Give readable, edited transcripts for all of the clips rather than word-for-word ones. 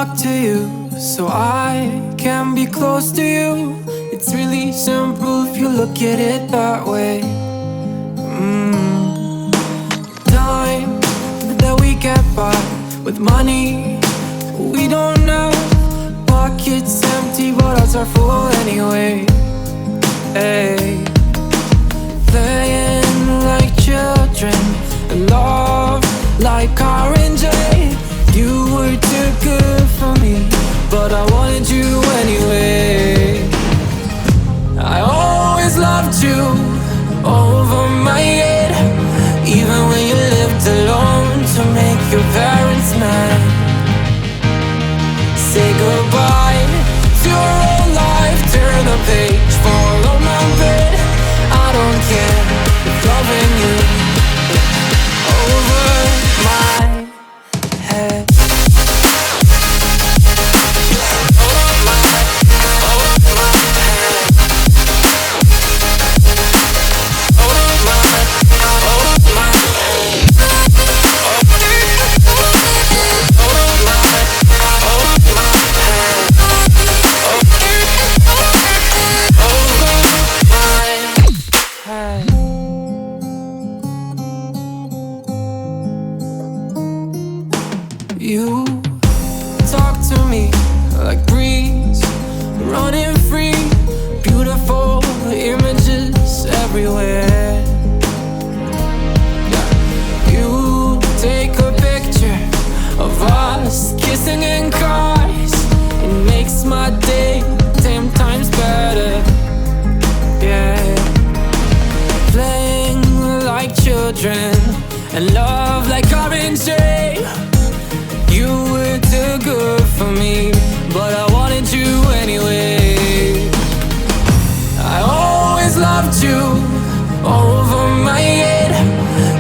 talk to you so I can be close to you. It's really simple if you look at it that way. Time that we get by with money we don't know. Pockets empty but hearts are full anyway. Hey. Playing like children and love like R&J. You were too good for me, but I wanted you anyway. I always loved you over my head, even when you lived alone to make your parents mad. Say goodbye to your old life, turn the page, fall on my bed. I don't care if loving you over my head. You talk to me like breeze, running free, beautiful images everywhere. You take a picture of us kissing in cars. It makes my day 10 times better. Yeah, playing like children and love like R&J. You were too good for me, but I wanted you anyway. I always loved you over my head,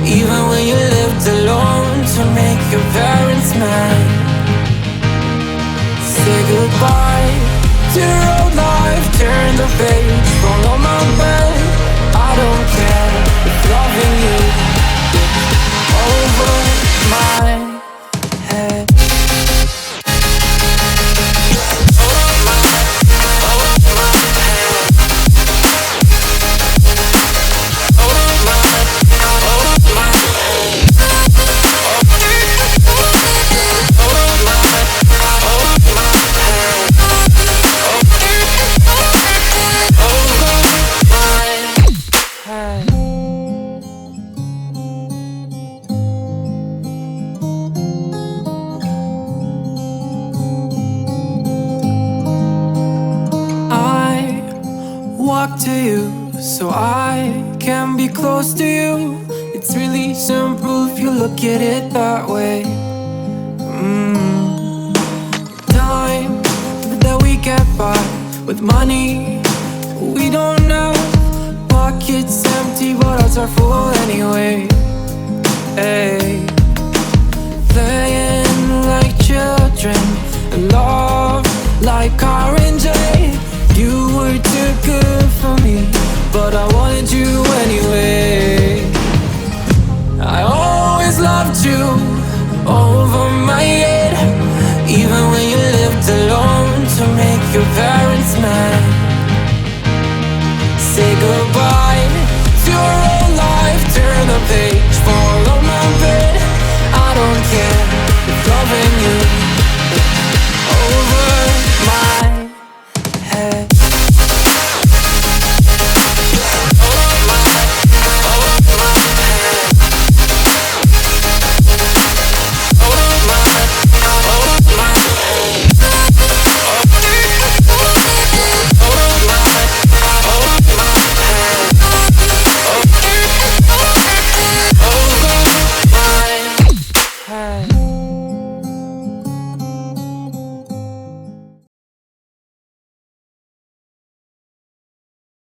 even when you lived alone to make your parents mad. Say goodbye to your old life, turn the page, fall on my bed. I don't care if loving you over my head. Walk to you so I can be close to you. It's really simple if you look at it that way. Time that we get by with money we don't know. Pockets empty but hearts are full anyway. Hey. Playing like children and love like R&J. You were too good for me, but I wanted you anyway. I always loved you over my head, even when you lived alone to make your parents mad. Say goodbye to your old life, turn the page, fall on my bed. I don't care if loving you over my head. Hey.